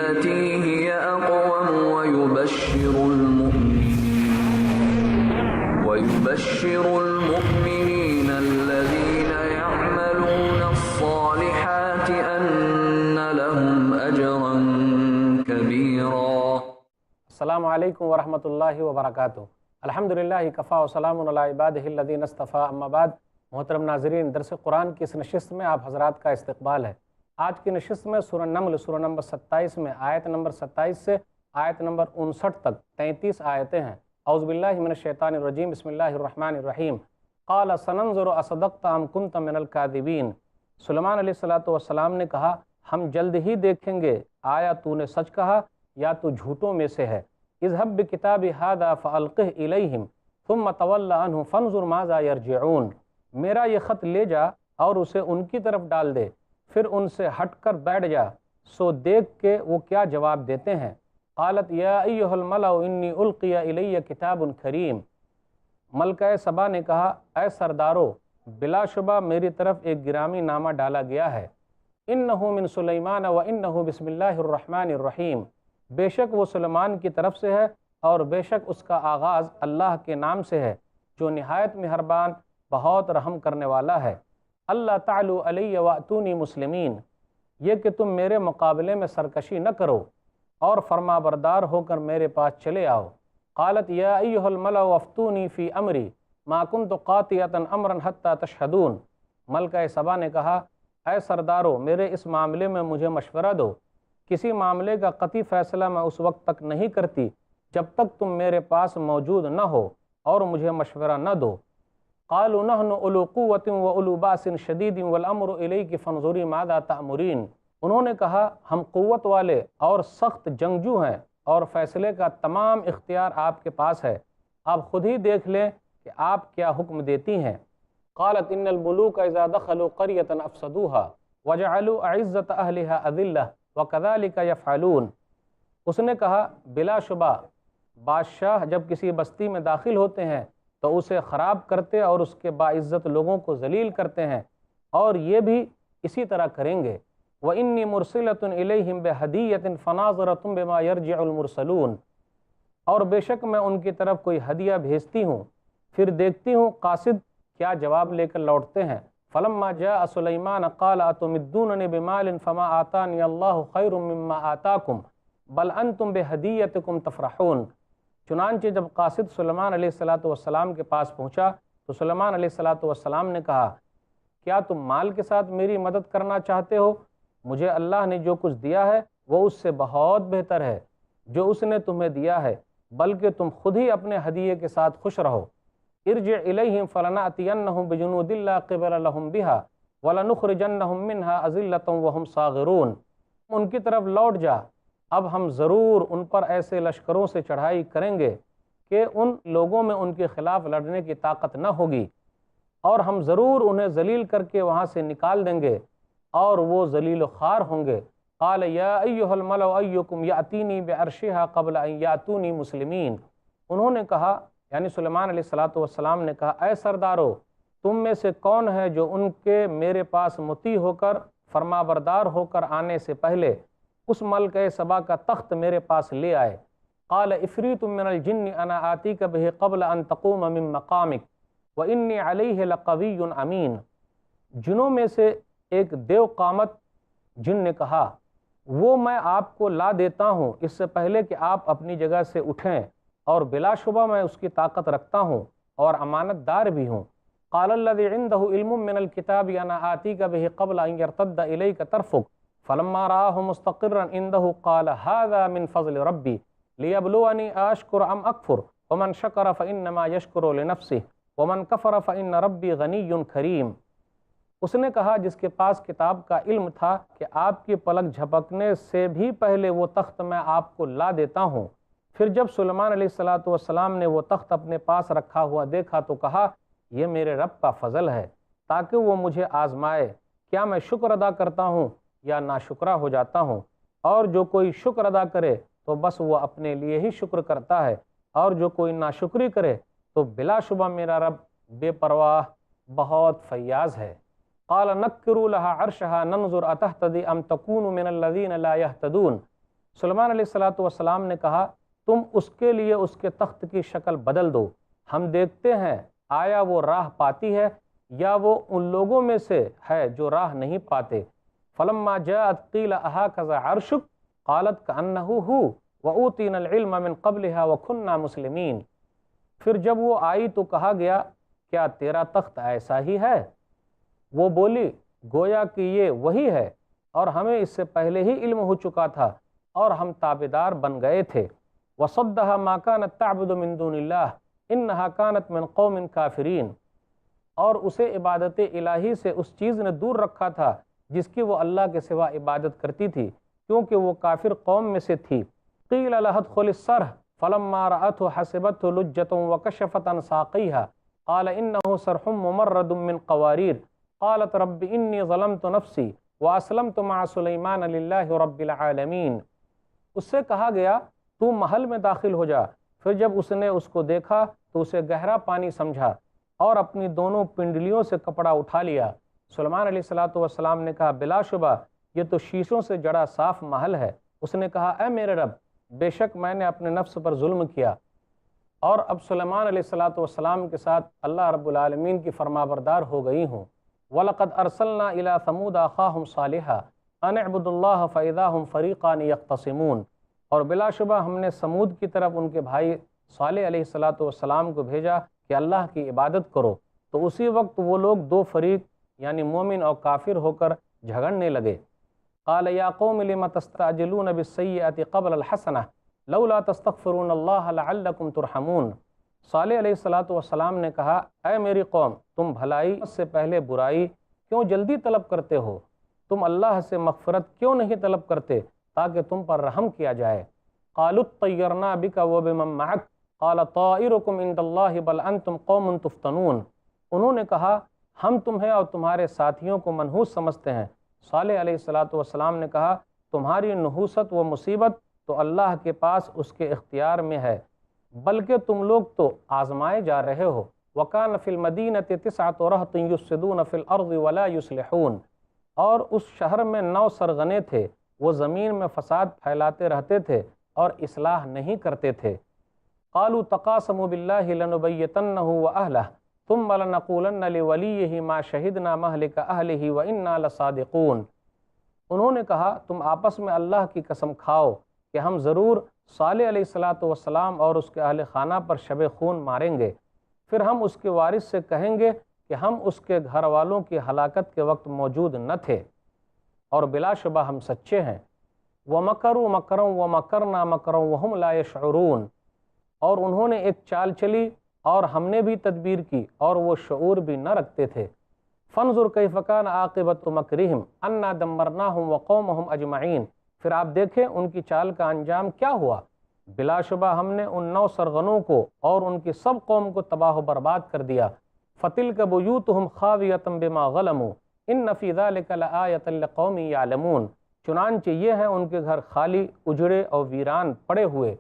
بالتي هي أقوم ويبشر المؤمنين الذين يعملون الصالحات أن لهم أجرا كبيرا۔ السلام علیکم ورحمۃ اللہ وبرکاتہ۔ الحمدللہ کفا وسلام علی عبادہ الذین اصطفیٰ، اما بعد۔ محترم ناظرین، درس قرآن کی اس نشست میں آپ حضرات کا استقبال ہے۔ آج کی نشست میں سورہ نمل سورہ نمبر 27 میں آیت نمبر 27 سے آیت نمبر 59 تک 33 آیتیں ہیں۔ اعوذ باللہ من الشیطان الرجیم، بسم اللہ الرحمن الرحیم۔ قال سننظر اصدقت ام کنت من الکاذبین۔ سلیمان علیہ السلام نے کہا، ہم جلد ہی دیکھیں گے آیا تو نے سچ کہا یا تو جھوٹوں میں سے ہے۔ اذهب بکتابی ھذا فالقہ الیہم ثم تول عنہ فانظر ماذا یرجعون۔ میرا یہ خط لے جا اور اسے ان کی طرف ڈال دے، پھر ان سے ہٹ کر بیٹھ جا، سو دیکھ کے وہ کیا جواب دیتے ہیں۔ قالت یا ایھا الملأ انی القی الی کتاب کریم۔ ملکہ سبا نے کہا، اے سردارو، بلا شبہ میری طرف ایک گرامی نامہ ڈالا گیا ہے۔ انہ من سلیمان و انہ بسم اللہ الرحمن الرحیم۔ بے شک وہ سلیمان کی طرف سے ہے اور بے شک اس کا آغاز اللہ کے نام سے ہے، جو نہایت مہربان بہت رحم کرنے والا ہے۔ اللہ تعالی علی واتونی مسلمین، یہ کہ تم میرے مقابلے میں سرکشی نہ کرو اور فرما بردار ہو کر میرے پاس چلے آؤ۔ قالت یا ایھا الملأ افتونی فی امری ما کنت قاطعۃ امرا حتی تشہدون۔ ملکہ سبا نے کہا، اے سردارو، میرے اس معاملے میں مجھے مشورہ دو۔ کسی معاملے کا قطعی فیصلہ میں اس وقت تک نہیں کرتی جب تک تم میرے پاس موجود نہ ہو اور مجھے مشورہ نہ دو۔ قالوا نحن اولو قوۃ واولو باس شدید والامر الیک فانظری ماذا تأمرین۔ انہوں نے کہا، ہم قوت والے اور سخت جنگجو ہیں اور فیصلے کا تمام اختیار آپ کے پاس ہے، آپ خود ہی دیکھ لیں کہ آپ کیا حکم دیتی ہیں۔ قالت ان الملوک اذا دخلوا قریۃ افسدوها وجعلوا اعزۃ اہلها اذلہ وکذالک یفعلون۔ اس نے کہا، بلا شبہ بادشاہ جب کسی بستی میں داخل ہوتے ہیں تو اسے خراب کرتے اور اس کے باعزت لوگوں کو ذلیل کرتے ہیں، اور یہ بھی اسی طرح کریں گے۔ وَإِنِّي مُرْسِلَةٌ إِلَيْهِمْ بِهَدِيَّةٍ فَنَاظِرَةٌ بِمَا يَرْجِعُ الْمُرْسَلُونَ۔ اور بے شک میں ان کی طرف کوئی ہدیہ بھیجتی ہوں، پھر دیکھتی ہوں قاصد کیا جواب لے کر لوٹتے ہیں۔ فَلَمَّا جَاءَ سُلَيْمَانَ قَالَ أَتُمِدُّونَنِ بِمَالٍ فَمَا آتَانِيَ اللَّهُ خَيْرٌ مِّمَّا آتَاكُمْ بَلْ أَنْتُمْ بِهَدِيَّتِكُمْ تَفْرَحُونَ۔ چنانچہ جب قاصد سلیمان علیہ السلام کے پاس پہنچا تو سلیمان علیہ السلام نے کہا، کیا تم مال کے ساتھ میری مدد کرنا چاہتے ہو؟ مجھے اللہ نے جو کچھ دیا ہے وہ اس سے بہت بہتر ہے جو اس نے تمہیں دیا ہے، بلکہ تم خود ہی اپنے ہدیے کے ساتھ خوش رہو۔ ارجع الیہم فلنأتینہم بجنود لا قبل لہم بہا ولنخرجنہم منہا اذلۃ وہم صاغرون۔ ان کی طرف لوٹ جا، اب ہم ضرور ان پر ایسے لشکروں سے چڑھائی کریں گے کہ ان لوگوں میں ان کے خلاف لڑنے کی طاقت نہ ہوگی، اور ہم ضرور انہیں ذلیل کر کے وہاں سے نکال دیں گے اور وہ ذلیل و خوار ہوں گے۔ قال یا ایھا الملأ ایکم یأتینی بعرشھا قبل ان یأتونی مسلمین۔ انہوں نے کہا، یعنی سلیمان علیہ السلام نے کہا، اے سردارو، تم میں سے کون ہے جو ان کے میرے پاس مطیع ہو کر فرما بردار ہو کر آنے سے پہلے اس ملکہ سبا کا تخت میرے پاس لے آئے۔ قال عفریت من الجن انا آتیک بہ قبل ان تقوم من مقامک وانی علیہ لقوی امین۔ جنوں میں سے ایک دیو قامت جن نے کہا، وہ میں آپ کو لا دیتا ہوں اس سے پہلے کہ آپ اپنی جگہ سے اٹھیں، اور بلا شبہ میں اس کی طاقت رکھتا ہوں اور امانت دار بھی ہوں۔ قال الذی عندہ علم من الکتاب انا آتیک بہ قبل ان یرتد الیک طرفک فلما رآہ مستقرا عنده قال هذا من فضل ربی لیبلونی اشکر ام اکفر ومن شکر فانما یشکر لنفسہ ومن کفر فان ربی غنی کریم۔ اس نے کہا، جس کے پاس کتاب کا علم تھا، کہ آپ کی پلک جھپکنے سے بھی پہلے وہ تخت میں آپ کو لا دیتا ہوں۔ پھر جب سلیمان علیہ السلام نے وہ تخت اپنے پاس رکھا ہوا دیکھا تو کہا، یہ میرے رب کا فضل ہے تاکہ وہ مجھے آزمائے، کیا میں شکر ادا کرتا ہوں یا ناشکرہ ہو جاتا ہوں، اور جو کوئی شکر ادا کرے تو بس وہ اپنے لیے ہی شکر کرتا ہے، اور جو کوئی ناشکری کرے تو بلا شبہ میرا رب بے پرواہ بہت فیاض ہے۔ قال نکروا لها عرشها ننظر اتهتدی ام تکون من الذین لا یهتدون۔ سلیمان علیہ الصلاۃ والسلام نے کہا تم اس کے لیے اس کے تخت کی شکل بدل دو، ہم دیکھتے ہیں آیا وہ راہ پاتی ہے یا وہ ان لوگوں میں سے ہے جو راہ نہیں پاتے۔ فلما جاءت قیل اہٰکذا عرشک قالت کأنہ ہو وأوتینا العلم من قبلها وکنا مسلمین۔ پھر جب وہ آئی تو کہا گیا کیا تیرا تخت ایسا ہی ہے؟ وہ بولی گویا کہ یہ وہی ہے اور ہمیں اس سے پہلے ہی علم ہو چکا تھا اور ہم تابعدار بن گئے تھے۔ وصدها ما كانت تعبد من دون اللہ انها كانت من قوم کافرین، اور اسے عبادت الہی سے اس چیز نے دور رکھا تھا جس کی وہ اللہ کے سوا عبادت کرتی تھی، کیونکہ وہ کافر قوم میں سے تھی۔ قیل لها ادخل الصرح فلما رأته حسبته لجة وكشفت عن ساقيها قال إنه صرح ممرد من قوارير قالت رب إني ظلمت نفسي وأسلمت مع سليمان لله رب العالمین۔ اس سے کہا گیا تو محل میں داخل ہو جا۔ پھر جب اس نے اس کو دیکھا تو اسے گہرا پانی سمجھا اور اپنی دونوں پنڈلیوں سے کپڑا اٹھا لیا۔ سلیمان علیہ الصلاۃ والسلام نے کہا بلا شبہ یہ تو شیشوں سے جڑا صاف محل ہے۔ اس نے کہا اے میرے رب، بے شک میں نے اپنے نفس پر ظلم کیا، اور اب سلیمان علیہ الصلاۃ والسلام کے ساتھ اللہ رب العالمین کی فرمانبردار ہو گئی ہوں۔ وَلَقَدْ أَرْسَلْنَا إِلَىٰ ثَمُودَ أَخَاهُمْ صَالِحًا أَنِ اعْبُدُوا اللَّهَ فَإِذَا هُمْ فَرِيقَانِ يَخْتَصِمُونَ، اور بلا شبہ ہم نے سمود کی طرف ان کے بھائی صالح علیہ الصلاۃ والسلام کو بھیجا کہ اللہ کی عبادت کرو، تو اسی وقت وہ لوگ دو فریق یعنی مومن اور کافر ہو کر جھگڑنے لگے۔ قال یا قوم لم تستعجلون بالسیئۃ قبل الحسنہ لولا تستغفرون اللہ لعلکم ترحمون۔ صالح علیہ الصلاۃ والسلام نے کہا اے میری قوم، تم بھلائی سے پہلے برائی کیوں جلدی طلب کرتے ہو؟ تم اللہ سے مغفرت کیوں نہیں طلب کرتے تاکہ تم پر رحم کیا جائے؟ قالوا اطیرنا بک وبمن معک قال طائرکم عند اللہ بل انتم قوم تفتنون۔ انہوں نے کہا ہم تمہیں اور تمہارے ساتھیوں کو منحوس سمجھتے ہیں۔ صالح علیہ الصلاۃ والسلام نے کہا تمہاری نحوست و مصیبت تو اللہ کے پاس اس کے اختیار میں ہے، بلکہ تم لوگ تو آزمائے جا رہے ہو۔ وَكَانَ فِي الْمَدِينَةِ تِسْعَةُ رَهْطٍ يُفْسِدُونَ فِي الْأَرْضِ وَلَا يُصْلِحُونَ، اور اس شہر میں 9 سرغنے تھے، وہ زمین میں فساد پھیلاتے رہتے تھے اور اصلاح نہیں کرتے تھے۔ قالوا تقاسموا بالله لنبيتنه وأهله ثم لنقولن لوليه ما شهدنا مهلك أهله وإنا لصادقون۔ انہوں نے کہا تم آپس میں اللہ کی قسم کھاؤ کہ ہم ضرور صالح علیہ الصلاۃ والسلام اور اس کے اہل خانہ پر شب خون ماریں گے، پھر ہم اس کے وارث سے کہیں گے کہ ہم اس کے گھر والوں کی ہلاکت کے وقت موجود نہ تھے، اور بلا شبہ ہم سچے ہیں۔ وَمَكَرُوا مَكْرًا وَمَكَرْنَا مَكْرًا وَهُمْ لَا يَشْعُرُونَ، اور انہوں نے ایک چال چلی اور ہم نے بھی تدبیر کی اور وہ شعور بھی نہ رکھتے تھے۔ فَانظُرْ كَيْفَ كَانَ عَاقِبَةُ مَكْرِهِمْ أَنَّا دَمَّرْنَاهُمْ وَقَوْمَهُمْ أَجْمَعِينَ، پھر آپ دیکھیں ان کی چال کا انجام کیا ہوا۔ بلا شبہ ہم نے ان 9 سرغنوں کو اور ان کی سب قوم کو تباہ و برباد کر دیا۔ فَتِلْكَ بُيُوتُهُمْ خَاوِيَةً بِمَا ظَلَمُوا إِنَّ فِي ذَلِكَ لَآيَةً لِقَوْمٍ يَعْلَمُونَ، چنانچہ یہ ہیں ان کے گھر خالی، اجڑے اور ویران پڑے ہوئے،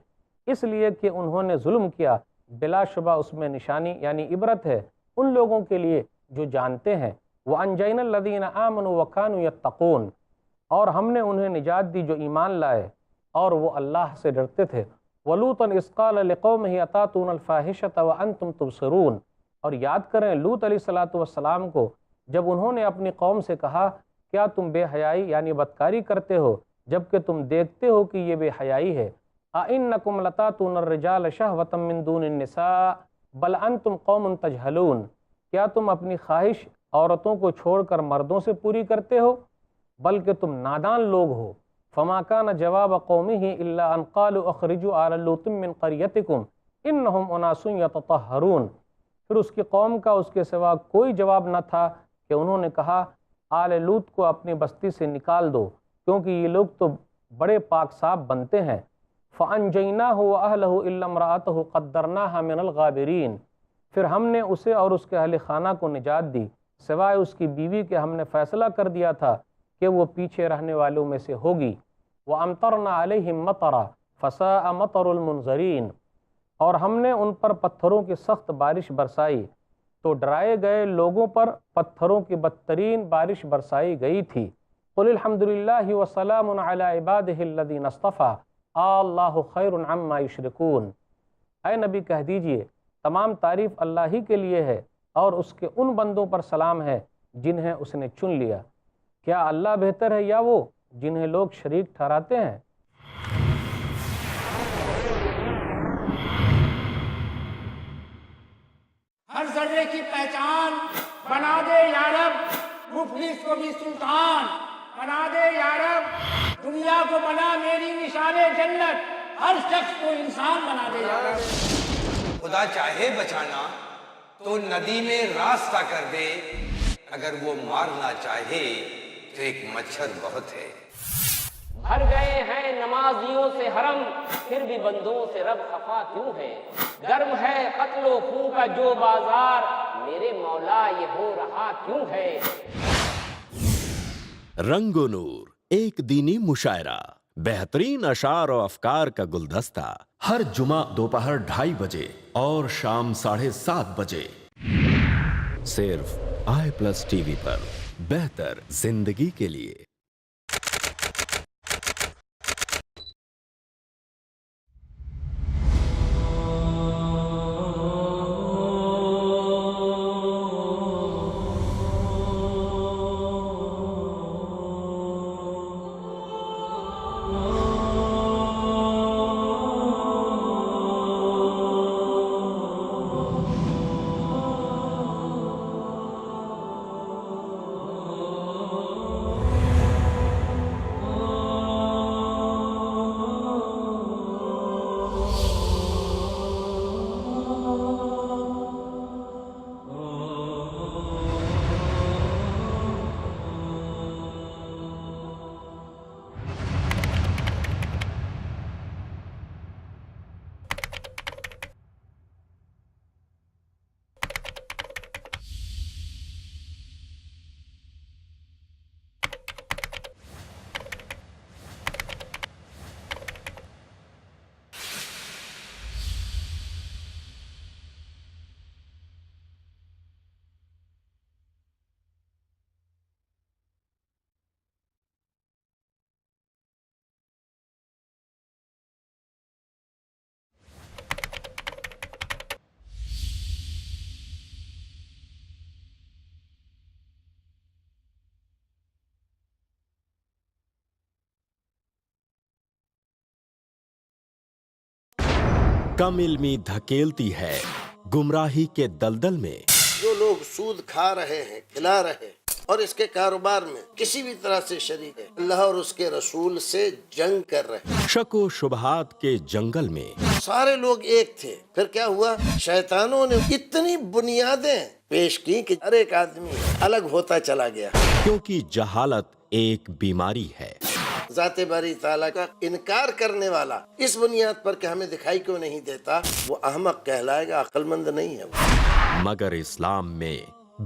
اس لیے کہ انہوں نے ظلم کیا، بلا شبہ اس میں نشانی یعنی عبرت ہے ان لوگوں کے لیے جو جانتے ہیں۔ وَأَنْجَيْنَا الَّذِينَ آمَنُوا وَكَانُوا يَتَّقُونَ، اور ہم نے انہیں نجات دی جو ایمان لائے اور وہ اللہ سے ڈرتے تھے۔ وَلُوطًا إِذْ قَالَ لِقَوْمِهِ أَتَأْتُونَ الْفَاحِشَةَ وَأَنْتُمْ تُبْصِرُونَ، اور یاد کریں لوط علیہ الصلاۃ والسلام کو جب انہوں نے اپنی قوم سے کہا کیا تم بے حیائی یعنی بدکاری کرتے ہو جبکہ تم دیکھتے ہو کہ یہ بے حیائی ہے۔ أَإِنَّكُمْ لَتَأْتُونَ الرِّجَالَ شَهْوَةً مِّن دُونِ النِّسَاءِ بَلْ أَنْتُمْ قَوْمٌ تَجْهَلُونَ، کیا تم اپنی خواہش عورتوں کو چھوڑ کر مردوں سے پوری کرتے ہو بلکہ تم نادان لوگ ہو۔ فَمَا كَانَ جَوَابَ قَوْمِهِ إِلَّا أَنْ قَالُوا أَخْرِجُوا آلَ لُوطٍ مِّن قَرْيَتِكُمْ إِنَّهُمْ أُنَاسٌ يَتَطَهَّرُونَ، پھر اس کی قوم کا اس کے سوا کوئی جواب نہ تھا کہ انہوں نے کہا آل لوط کو اپنی بستی سے نکال دو کیونکہ یہ لوگ تو بڑے پاک صاف بنتے ہیں۔ فَأَنْجَيْنَاهُ وَأَهْلَهُ إِلَّا امْرَأَتَهُ قَدَّرْنَاهَا مِنَ الْغَابِرِينَ، پھر ہم نے اسے اور اس کے اہل خانہ کو نجات دی سوائے اس کی بیوی کے ہم نے فیصلہ کر دیا تھا کہ وہ پیچھے رہنے والوں میں سے ہوگی۔ وَأَمْطَرْنَا عَلَيْهِمْ مَطَرًا فَسَاءَ مَطَرُ الْمُنذَرِينَ، اور ہم نے ان پر پتھروں کی سخت بارش برسائی تو ڈرائے گئے لوگوں پر پتھروں کی بدترین بارش برسائی گئی تھی۔ قُلِ الْحَمْدُ لِلَّهِ وَسَلَامٌ عَلَىٰ عِبَادِهِ الَّذِينَ اصْطَفَىٰ اللہ خیر عما یشرکون، اے نبی کہہ دیجئے تمام تعریف اللہ ہی کے لیے ہے اور اس کے ان بندوں پر سلام ہے جنہیں اس نے چن لیا، کیا اللہ بہتر ہے یا وہ جنہیں لوگ شریک ٹھہراتے ہیں؟ ہر ذرے کی پہچان بنا دے یا رب، مفلس کو بھی سلطان بنا دے یا رب، دنیا کو بنا میری نشان جنت، ہر شخص کو انسان بنا دے یا رب۔ خدا چاہے بچانا تو ندی میں راستہ کر دے، اگر وہ مارنا چاہے تو ایک مچھر بہت ہے۔ بھر گئے ہیں نمازیوں سے حرم، پھر بھی بندوں سے رب خفا کیوں ہے؟ گرم ہے قتل و خون کا جو بازار، میرے مولا یہ ہو رہا کیوں ہے؟ رنگ و نور ایک دینی مشاعرہ، بہترین اشعار و افکار کا گلدستہ، ہر جمعہ دوپہر 2:30 بجے اور شام 7:30 بجے، صرف i+TV پر، بہتر زندگی کے لیے۔ کم علمی دھکیلتی ہے گمراہی کے دلدل میں۔ جو لوگ سود کھا رہے ہیں، کھلا رہے ہیں اور اس کے کاروبار میں کسی بھی طرح سے شریک ہے، اللہ اور اس کے رسول سے جنگ کر رہے ہیں۔ شک و شبہات کے جنگل میں سارے لوگ ایک تھے، پھر کیا ہوا؟ شیطانوں نے اتنی بنیادیں پیش کی کہ ہر ایک آدمی الگ ہوتا چلا گیا، کیونکہ جہالت ایک بیماری ہے۔ ذات باری تعالیٰ کا انکار کرنے والا اس بنیاد پر کہ ہمیں دکھائی کیوں نہیں دیتا، وہ احمق کہلائے گا، عقل مند نہیں ہے وہ۔ مگر اسلام میں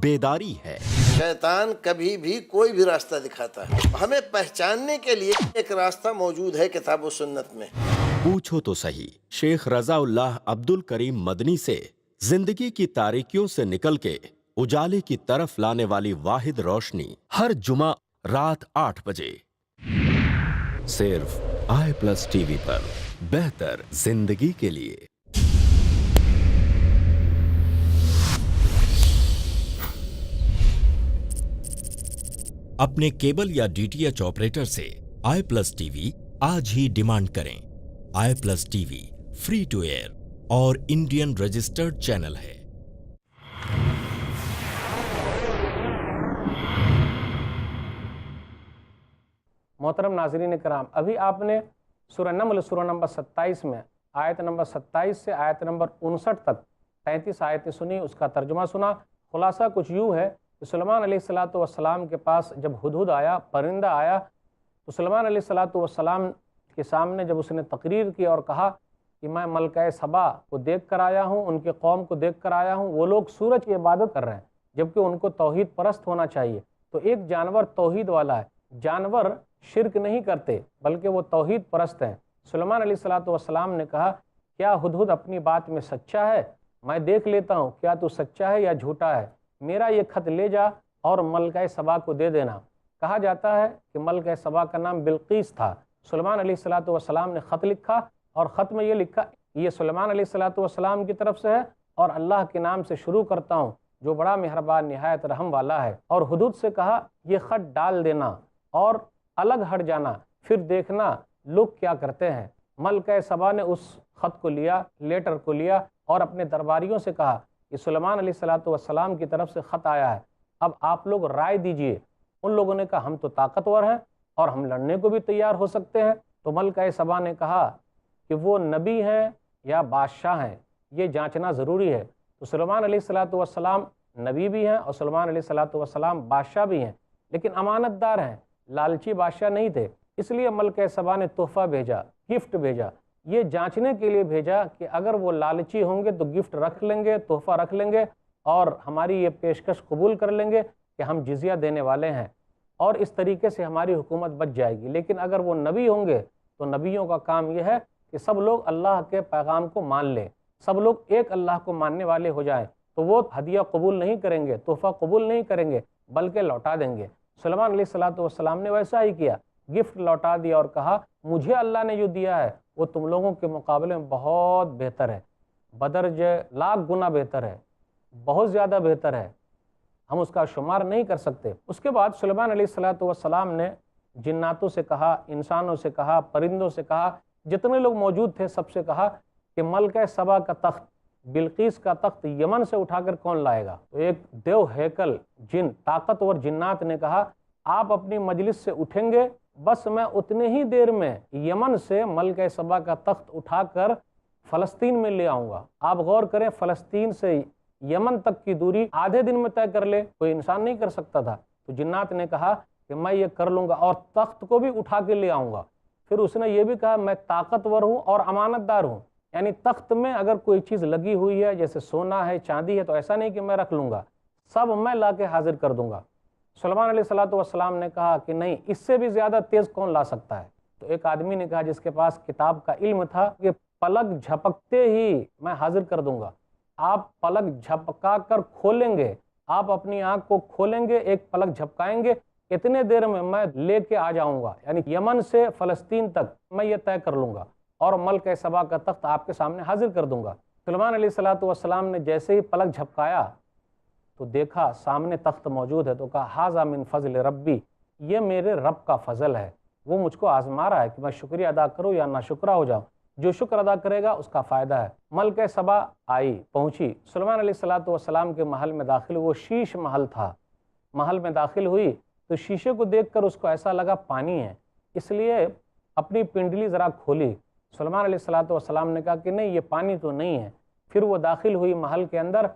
بیداری ہے۔ شیطان کبھی بھی کوئی بھی راستہ دکھاتا ہے، ہمیں پہچاننے کے لیے ایک راستہ موجود ہے کتاب و سنت میں۔ پوچھو تو صحیح شیخ رضا اللہ عبد الکریم مدنی سے، زندگی کی تاریکیوں سے نکل کے اجالے کی طرف لانے والی واحد روشنی، ہر جمعہ رات 8 بجے، صرف i+TV پر، بہتر زندگی کے لیے۔ اپنے کیبل یا DTH آپریٹر سے i+TV آج ہی ڈیمانڈ کریں۔ i+TV فری ٹو ایئر اور انڈین رجسٹرڈ چینل ہے۔ محترم ناظرین کرام، ابھی آپ نے سورہ نمل سورہ نمبر 27 میں آیت نمبر 27 سے آیت نمبر 59 تک 33 آیتیں سنی، اس کا ترجمہ سنا۔ خلاصہ کچھ یوں ہے کہ سلیمان علیہ السلام کے پاس جب ہدہد آیا، پرندہ آیا، تو سلیمان علیہ السلام کے سامنے جب اس نے تقریر کی اور کہا کہ میں ملکہ سبا کو دیکھ کر آیا ہوں، ان کے قوم کو دیکھ کر آیا ہوں، وہ لوگ سورج کی عبادت کر رہے ہیں جبکہ ان کو توحید پرست ہونا چاہیے۔ تو ایک جانور توحید والا ہے، جانور شرک نہیں کرتے بلکہ وہ توحید پرست ہیں۔ سلیمان علیہ السلام نے کہا کیا ہدہد اپنی بات میں سچا ہے؟ میں دیکھ لیتا ہوں کیا تو سچا ہے یا جھوٹا ہے، میرا یہ خط لے جا اور ملکہ سبا کو دے دینا۔ کہا جاتا ہے کہ ملکہ سبا کا نام بلقیس تھا، سلیمان علیہ السلام نے خط لکھا اور خط میں یہ لکھا یہ سلیمان علیہ السلام کی طرف سے ہے اور اللہ کے نام سے شروع کرتا ہوں جو بڑا مہربان نہایت رحم والا ہے۔ اور حدود سے کہا یہ خط ڈال دینا اور الگ ہٹ جانا، پھر دیکھنا لوگ کیا کرتے ہیں۔ ملکہ سبا نے اس خط کو لیا، لیٹر کو لیا اور اپنے درباریوں سے کہا کہ سلیمان علیہ السلام کی طرف سے خط آیا ہے، اب آپ لوگ رائے دیجئے۔ ان لوگوں نے کہا ہم تو طاقتور ہیں اور ہم لڑنے کو بھی تیار ہو سکتے ہیں۔ تو ملکہ سبا نے کہا کہ وہ نبی ہیں یا بادشاہ ہیں، یہ جانچنا ضروری ہے۔ تو سلیمان علیہ السلام نبی بھی ہیں اور سلیمان علیہ السلام بادشاہ بھی ہیں، لیکن امانت دار ہیں، لالچی بادشاہ نہیں تھے۔ اس لیے ملکہ سبا نے تحفہ بھیجا، گفٹ بھیجا، یہ جانچنے کے لیے بھیجا کہ اگر وہ لالچی ہوں گے تو گفٹ رکھ لیں گے، تحفہ رکھ لیں گے اور ہماری یہ پیشکش قبول کر لیں گے کہ ہم جزیہ دینے والے ہیں اور اس طریقے سے ہماری حکومت بچ جائے گی۔ لیکن اگر وہ نبی ہوں گے تو نبیوں کا کام یہ ہے کہ سب لوگ اللہ کے پیغام کو مان لیں، سب لوگ ایک اللہ کو ماننے والے ہو جائیں، تو وہ ہدیہ قبول نہیں کریں گے، تحفہ قبول نہیں کریں گے بلکہ لوٹا دیں گے۔ سلیمان علیہ السلام نے ویسا ہی کیا، گفٹ لوٹا دیا اور کہا مجھے اللہ نے جو دیا ہے وہ تم لوگوں کے مقابلے میں بہت بہتر ہے، بدرجہ لاکھ گنا بہتر ہے، بہت زیادہ بہتر ہے، ہم اس کا شمار نہیں کر سکتے۔ اس کے بعد سلیمان علیہ السلام نے جناتوں سے کہا، انسانوں سے کہا، پرندوں سے کہا، جتنے لوگ موجود تھے سب سے کہا کہ ملکہ سبا کا تخت، بلقیس کا تخت یمن سے اٹھا کر کون لائے گا؟ تو ایک دیو ہیکل جن، طاقتور جنات نے کہا آپ اپنی مجلس سے اٹھیں گے، بس میں اتنے ہی دیر میں یمن سے ملکہ سبا کا تخت اٹھا کر فلسطین میں لے آؤں گا۔ آپ غور کریں، فلسطین سے یمن تک کی دوری آدھے دن میں طے کر لے، کوئی انسان نہیں کر سکتا تھا۔ تو جنات نے کہا کہ میں یہ کر لوں گا اور تخت کو بھی اٹھا کے لے آؤں گا۔ پھر اس نے یہ بھی کہا میں طاقتور ہوں اور امانت دار ہوں، یعنی تخت میں اگر کوئی چیز لگی ہوئی ہے جیسے سونا ہے، چاندی ہے، تو ایسا نہیں کہ میں رکھ لوں گا، سب میں لا کے حاضر کر دوں گا۔ سلیمان علیہ السلام نے کہا کہ نہیں، اس سے بھی زیادہ تیز کون لا سکتا ہے؟ تو ایک آدمی نے کہا جس کے پاس کتاب کا علم تھا کہ پلک جھپکتے ہی میں حاضر کر دوں گا۔ آپ پلک جھپکا کر کھولیں گے، آپ اپنی آنکھ کو کھولیں گے، ایک پلک جھپکائیں گے، اتنے دیر میں لے کے آ جاؤں گا، یعنی یمن سے فلسطین تک میں یہ طے کر لوں گا اور ملکہ سبا کا تخت آپ کے سامنے حاضر کر دوں گا۔ سلیمان علیہ السلام نے جیسے ہی پلک جھپکایا تو دیکھا سامنے تخت موجود ہے، تو کہا ھذا من فضل ربی، یہ میرے رب کا فضل ہے، وہ مجھ کو آزما رہا ہے کہ میں شکریہ ادا کروں یا ناشکرہ ہو جاؤں۔ جو شکر ادا کرے گا اس کا فائدہ ہے۔ ملکہ سبا آئی، پہنچی، سلیمان علیہ السلام کے محل میں داخل، وہ شیش محل تھا، محل میں داخل ہوئی تو شیشے کو دیکھ کر اس کو ایسا لگا پانی ہے، اس لیے اپنی پنڈلی ذرا کھولی۔ سلیمان علیہ السلام نے کہا کہ نہیں، یہ پانی تو نہیں ہے۔ پھر وہ داخل ہوئی محل کے اندر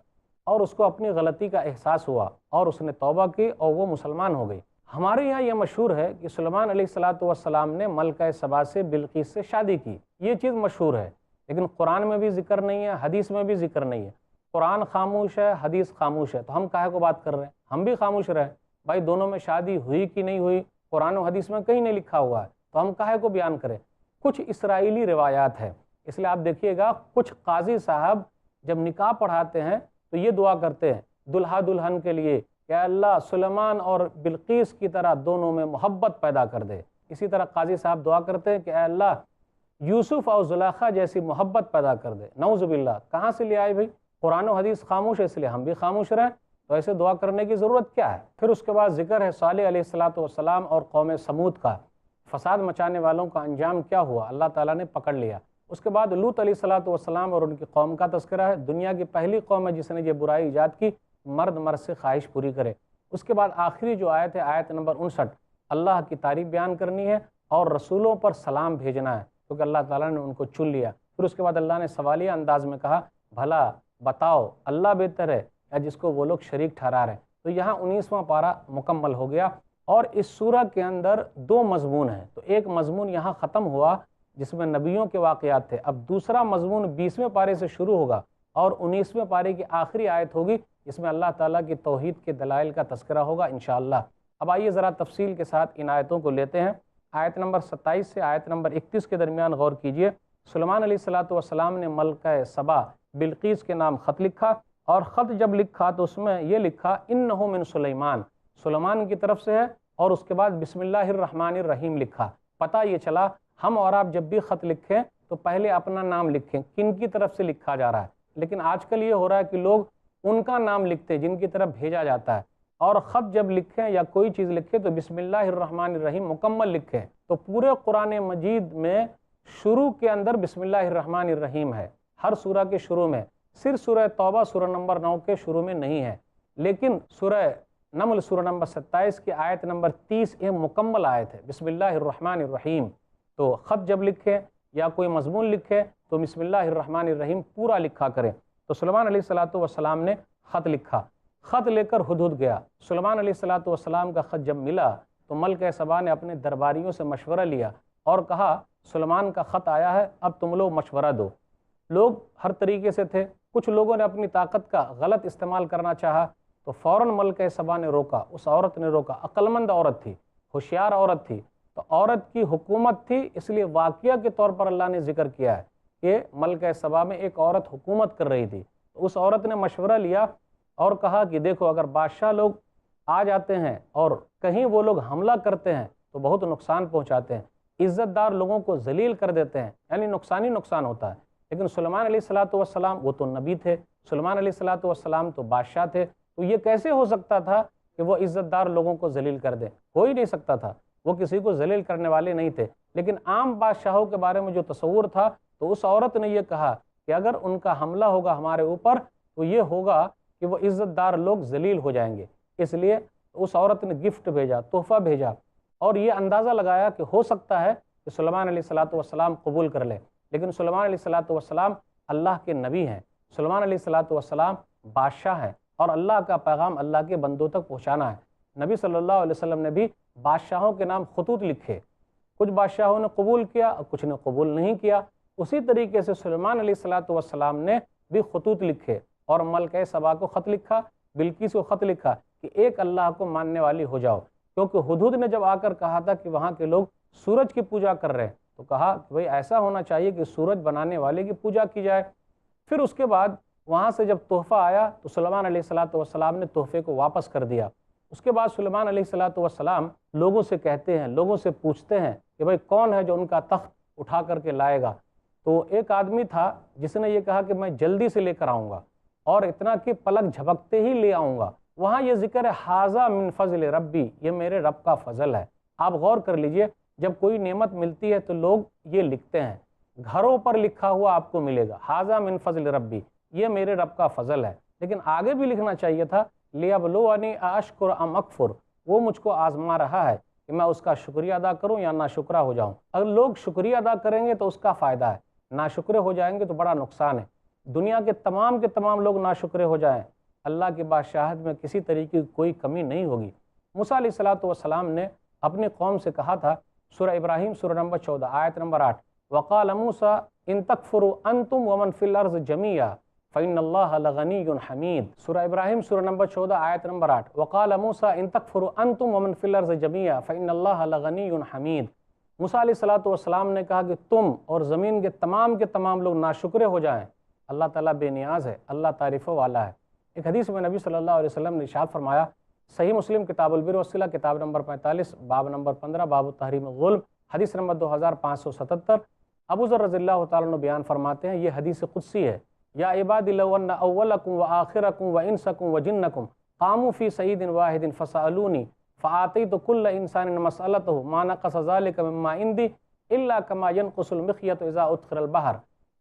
اور اس کو اپنی غلطی کا احساس ہوا اور اس نے توبہ کی اور وہ مسلمان ہو گئی۔ ہمارے یہاں یہ مشہور ہے کہ سلیمان علیہ السلام نے ملکہ سبا سے بلقیس سے شادی کی، یہ چیز مشہور ہے، لیکن قرآن میں بھی ذکر نہیں ہے، حدیث میں بھی ذکر نہیں ہے۔ قرآن خاموش ہے، حدیث خاموش ہے، تو ہم کاہے کو بات کر رہے ہیں؟ ہم بھی خاموش رہے بھائی، دونوں میں شادی ہوئی کہ نہیں ہوئی قرآن و حدیث میں کہیں نہیں لکھا ہوا ہے، تو ہم کاہے کو بیان کریں؟ کچھ اسرائیلی روایات ہے، اس لیے آپ دیکھیے گا کچھ قاضی صاحب جب نکاح پڑھاتے ہیں تو یہ دعا کرتے ہیں دلہا دلہن کے لیے کہ اللہ سلیمان اور بلقیس کی طرح دونوں میں محبت پیدا کر دے۔ اسی طرح قاضی صاحب دعا کرتے ہیں کہ اے اللہ یوسف اور زلیخا جیسی محبت پیدا کر دے۔ نعوذ باللہ، کہاں سے لے آئے بھائی؟ قرآن و حدیث خاموش ہے، اس لیے ہم بھی خاموش رہیں، تو ایسے دعا کرنے کی ضرورت کیا ہے؟ پھر اس کے بعد ذکر ہے صالح علیہ السلام اور قوم سمود کا، فساد مچانے والوں کا انجام کیا ہوا، اللہ تعالیٰ نے پکڑ لیا۔ اس کے بعد لوط علیہ السلام اور ان کی قوم کا تذکرہ ہے، دنیا کی پہلی قوم ہے جس نے یہ برائی ایجاد کی، مرد مرد سے خواہش پوری کرے۔ اس کے بعد آخری جو آیت ہے، آیت نمبر 59، اللہ کی تعریف بیان کرنی ہے اور رسولوں پر سلام بھیجنا ہے کیونکہ اللہ تعالیٰ نے ان کو چن لیا۔ پھر اس کے بعد اللہ نے سوالیہ انداز میں کہا بھلا بتاؤ اللہ بہتر ہے یا جس کو وہ لوگ شریک ٹھہرا رہے ہیں۔ تو یہاں 19واں پارہ مکمل ہو گیا اور اس سورہ کے اندر 2 مضمون ہیں، تو ایک مضمون یہاں ختم ہوا جس میں نبیوں کے واقعات تھے، اب دوسرا مضمون 20ویں پارے سے شروع ہوگا اور 19ویں پارے کی آخری آیت ہوگی جس میں اللہ تعالیٰ کی توحید کے دلائل کا تذکرہ ہوگا انشاءاللہ۔ اب آئیے ذرا تفصیل کے ساتھ ان آیتوں کو لیتے ہیں۔ آیت نمبر 27 سے آیت نمبر 31 کے درمیان غور کیجئے۔ سلیمان علیہ السلام نے ملکہ سبا بلقیس کے نام خط لکھا اور خط جب لکھا تو اس میں یہ لکھا انہ من سلیمان، سلیمان کی طرف سے ہے، اور اس کے بعد بسم اللہ الرحمن الرحیم لکھا۔ پتہ یہ چلا ہم اور آپ جب بھی خط لکھیں تو پہلے اپنا نام لکھیں، کن کی طرف سے لکھا جا رہا ہے۔ لیکن آج کل یہ ہو رہا ہے کہ لوگ ان کا نام لکھتے ہیں جن کی طرف بھیجا جاتا ہے، اور خط جب لکھیں یا کوئی چیز لکھیں تو بسم اللہ الرحمن الرحیم مکمل لکھیں۔ تو پورے قرآن مجید میں شروع کے اندر بسم اللہ الرحمن الرحیم ہے، ہر سورہ کے شروع میں، صرف سورہ توبہ سورہ نمبر 9 کے شروع میں نہیں ہے، لیکن سورہ نمل سورہ نمبر 27 کی آیت نمبر 30 ایک مکمل آیت ہے بسم اللہ الرحمن الرحیم۔ تو خط جب لکھیں یا کوئی مضمون لکھیں تو بسم اللہ الرحمن الرحیم پورا لکھا کریں۔ تو سلیمان علیہ السلام نے خط لکھا، خط لے کر ہدہد گیا۔ سلیمان علیہ السلام کا خط جب ملا تو ملک سبا نے اپنے درباریوں سے مشورہ لیا اور کہا سلیمان کا خط آیا ہے، اب تم لوگ مشورہ دو۔ لوگ ہر طریقے سے تھے، کچھ لوگوں نے اپنی طاقت کا غلط استعمال کرنا چاہا تو فوراً ملک سبا نے روکا، اس عورت نے روکا، عقلمند عورت تھی، ہوشیار عورت تھی، تو عورت کی حکومت تھی، اس لیے واقعہ کے طور پر اللہ نے ذکر کیا ہے کہ ملک سبا میں ایک عورت حکومت کر رہی تھی۔ اس عورت نے مشورہ لیا اور کہا کہ دیکھو اگر بادشاہ لوگ آ جاتے ہیں اور کہیں وہ لوگ حملہ کرتے ہیں تو بہت نقصان پہنچاتے ہیں، عزت دار لوگوں کو ذلیل کر دیتے ہیں، یعنی نقصان ہی نقصان ہوتا ہے۔ لیکن سلیمان علیہ السلام وہ تو نبی تھے، سلیمان علیہ السلام تو بادشاہ تھے، تو یہ کیسے ہو سکتا تھا کہ وہ عزت دار لوگوں کو ذلیل کر دیں؟ ہو ہی نہیں سکتا تھا، وہ کسی کو ذلیل کرنے والے نہیں تھے۔ لیکن عام بادشاہوں کے بارے میں جو تصور تھا تو اس عورت نے یہ کہا کہ اگر ان کا حملہ ہوگا ہمارے اوپر تو یہ ہوگا کہ وہ عزت دار لوگ ذلیل ہو جائیں گے، اس لیے اس عورت نے گفٹ بھیجا، تحفہ بھیجا، اور یہ اندازہ لگایا کہ ہو سکتا ہے کہ سلیمان علیہ السلام قبول کر لیں۔ لیکن سلیمان علیہ السلام اللہ کے نبی ہیں، سلیمان علیہ السلام بادشاہ ہیں، اور اللہ کا پیغام اللہ کے بندوں تک پہنچانا ہے۔ نبی صلی اللہ علیہ وسلم نے بھی بادشاہوں کے نام خطوط لکھے، کچھ بادشاہوں نے قبول کیا اور کچھ نے قبول نہیں کیا۔ اسی طریقے سے سلیمان علیہ السلام نے بھی خطوط لکھے اور ملکہ سبا کو خط لکھا، بلقیس کو خط لکھا کہ ایک اللہ کو ماننے والی ہو جاؤ، کیونکہ ہدہد نے جب آ کر کہا تھا کہ وہاں کے لوگ سورج کی پوجا کر رہے ہیں تو کہا کہ بھئی ایسا ہونا چاہیے کہ سورج بنانے والے کی پوجا کی جائے۔ پھر اس کے بعد وہاں سے جب تحفہ آیا تو سلیمان علیہ السلام نے تحفے کو واپس کر دیا۔ اس کے بعد سلیمان علیہ السلام لوگوں سے کہتے ہیں، لوگوں سے پوچھتے ہیں کہ بھئی کون ہے جو ان کا تخت اٹھا کر کے لائے گا؟ تو ایک آدمی تھا جس نے یہ کہا کہ میں جلدی سے لے کر آؤں گا، اور اتنا کہ پلک جھپکتے ہی لے آؤں گا۔ وہاں یہ ذکر ہے ھذا من فضل ربی، یہ میرے رب کا فضل ہے۔ آپ غور کر لیجئے، جب کوئی نعمت ملتی ہے تو لوگ یہ لکھتے ہیں، گھروں پر لکھا ہوا آپ کو ملے گا، ھذا من فضل ربی، یہ میرے رب کا فضل ہے۔ لیکن آگے بھی لکھنا چاہیے تھا لیبلونی اشکر ام اکفر، وہ مجھ کو آزما رہا ہے کہ میں اس کا شکریہ ادا کروں یا ناشکرہ ہو جاؤں۔ اگر لوگ شکریہ ادا کریں گے تو اس کا فائدہ ہے، ناشکرے ہو جائیں گے تو بڑا نقصان ہے۔ دنیا کے تمام لوگ ناشکرے ہو جائیں، اللہ کی بادشاہت میں کسی طریقے کی کوئی کمی نہیں ہوگی۔ موسیٰ علیہ السلام نے اپنی قوم سے کہا تھا، سورہ ابراہیم سورہ نمبر 14 آیت نمبر 8، وقال موسیٰ ان تکفروا انتم ومن فی الارض جمیعا فإن اللہ لغنی حمید۔ سورہ ابراہیم سورہ نمبر 14 آیت نمبر 8، وقال موسیٰ ان تکفروا انتم ومن فی الارض جمیعا فإن اللہ لغنی حمید۔ موسیٰ علیہ السلام نے کہا کہ تم اور زمین کے تمام لوگ ناشکرے ہو جائیں، اللہ تعالیٰ بے نیاز ہے، اللہ تعریفوں والا ہے۔ ایک حدیث میں نبی صلی اللہ علیہ وسلم نے ارشاد فرمایا، صحیح مسلم کتاب البر والصلہ کتاب نمبر 45 باب نمبر 15 باب تحریم الظلم، حدیث نمبر 2577، ابو ذر رضی اللہ تعالیٰ عنہ بیان فرماتے ہیں، یہ حدیث قدسی ہے، یا عباد لو ان اولکم وآخرکم وانسکم وجنکم قاموا فی سعید واحد فسألونی فآتیت کل انسان مسألتہ ما نقص ذلک مما عندی الا کما ینقص المخیط اذا ادخل البحر۔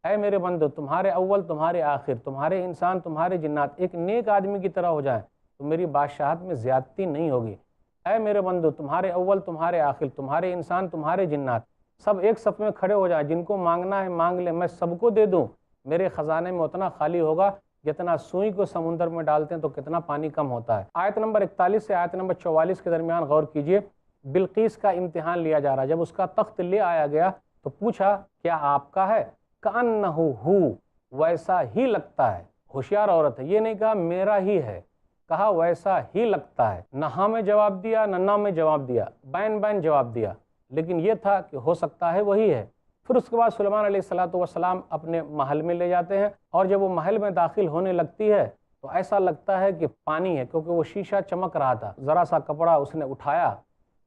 اے میرے بندو، تمہارے اول، تمہارے آخر، تمہارے انسان، تمہارے جنات ایک نیک آدمی کی طرح ہو جائیں تو میری بادشاہت میں زیادتی نہیں ہوگی۔ اے میرے بندو، تمہارے اول، تمہارے آخر، تمہارے انسان، تمہارے جنات سب ایک صف میں کھڑے ہو جائیں، جن کو مانگنا ہے مانگ لیں، میں سب کو دے دوں، میرے خزانے میں اتنا خالی ہوگا جتنا سوئی کو سمندر میں ڈالتے ہیں تو کتنا پانی کم ہوتا ہے۔ آیت نمبر 41 سے آیت نمبر 44 کے درمیان غور کیجئے، بلقیس کا امتحان لیا جا رہا۔ جب اس کا تخت لے آیا گیا تو پوچھا کیا آپ کا ہے؟ کأنہ ہو، ویسا ہی لگتا ہے۔ ہوشیار عورت ہے، یہ نہیں کہا میرا ہی ہے، کہا ویسا ہی لگتا ہے۔ نہ ہاں میں جواب دیا نہ نہ میں جواب دیا، بین جواب دیا، لیکن یہ تھا کہ ہو سکتا ہے وہی ہے۔ پھر اس کے بعد سلیمان علیہ السلام اپنے محل میں لے جاتے ہیں، اور جب وہ محل میں داخل ہونے لگتی ہے تو ایسا لگتا ہے کہ پانی ہے، کیونکہ وہ شیشہ چمک رہا تھا۔ ذرا سا کپڑا اس نے اٹھایا،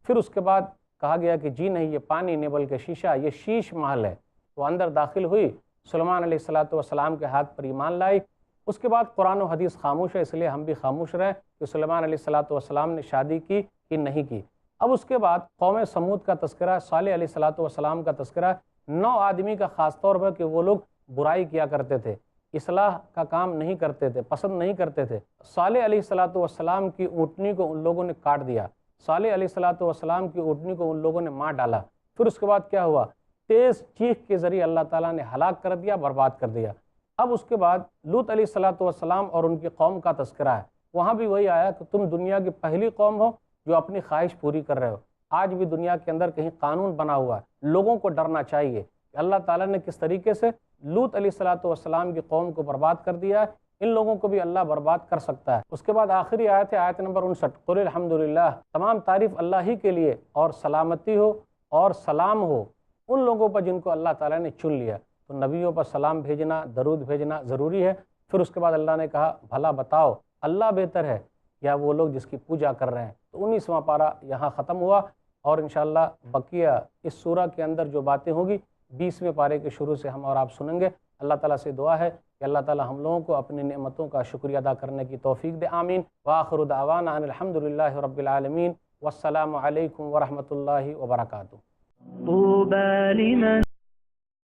پھر اس کے بعد کہا گیا کہ جی نہیں یہ پانی نہیں بلکہ شیشہ، یہ شیش محل ہے۔ وہ اندر داخل ہوئی، سلیمان علیہ السلام کے ہاتھ پر ایمان لائی۔ اس کے بعد قرآن و حدیث خاموش ہے، اس لیے ہم بھی خاموش رہیں کہ سلیمان علیہ السلام نے شادی کی کہ نہیں کی۔ اب اس کے بعد قوم سمود کا تذکرہ، صالح علیہ السلام کا تذکرہ، 9 آدمی کا خاص طور پر کہ وہ لوگ برائی کیا کرتے تھے، اصلاح کا کام نہیں کرتے تھے، پسند نہیں کرتے تھے۔ صالح علیہ السلام کی اونٹنی کو ان لوگوں نے کاٹ دیا، صالح علیہ السلام کی اونٹنی کو ان لوگوں نے مار ڈالا۔ پھر اس کے بعد کیا ہوا؟ تیز چیخ کے ذریعے اللہ تعالیٰ نے ہلاک کر دیا، برباد کر دیا۔ اب اس کے بعد لوط علیہ السلام اور ان کی قوم کا تذکرہ ہے۔ وہاں بھی وہی آیا کہ تم دنیا کی پہلی قوم ہو جو اپنی خواہش پوری کر رہے ہو۔ آج بھی دنیا کے اندر کہیں قانون بنا ہوا ہے، لوگوں کو ڈرنا چاہیے کہ اللہ تعالیٰ نے کس طریقے سے لوط علیہ السلام کی قوم کو برباد کر دیا ہے، ان لوگوں کو بھی اللہ برباد کر سکتا ہے۔ اس کے بعد آخری آیت ہے، آیت نمبر 59، قل الحمدللہ، تمام تعریف اللہ ہی کے لیے، اور سلامتی ہو اور سلام ہو ان لوگوں پر جن کو اللہ تعالیٰ نے چن لیا۔ تو نبیوں پر سلام بھیجنا، درود بھیجنا ضروری ہے۔ پھر اس کے بعد اللہ نے کہا بھلا بتاؤ اللہ بہتر ہے یا وہ لوگ جس کی پوجا کر رہے ہیں۔ تو 19واں پارہ یہاں ختم ہوا، اور انشاءاللہ بقیہ اس سورہ کے اندر جو باتیں ہوں گی 20ویں پارے کے شروع سے ہم اور آپ سنیں گے۔ اللہ تعالیٰ سے دعا ہے کہ اللہ تعالیٰ ہم لوگوں کو اپنی نعمتوں کا شکریہ ادا کرنے کی توفیق دے، آمین۔ وآخر دعوانا ان الحمدللہ رب العالمین، والسلام علیکم ورحمۃ اللہ وبرکاتہ۔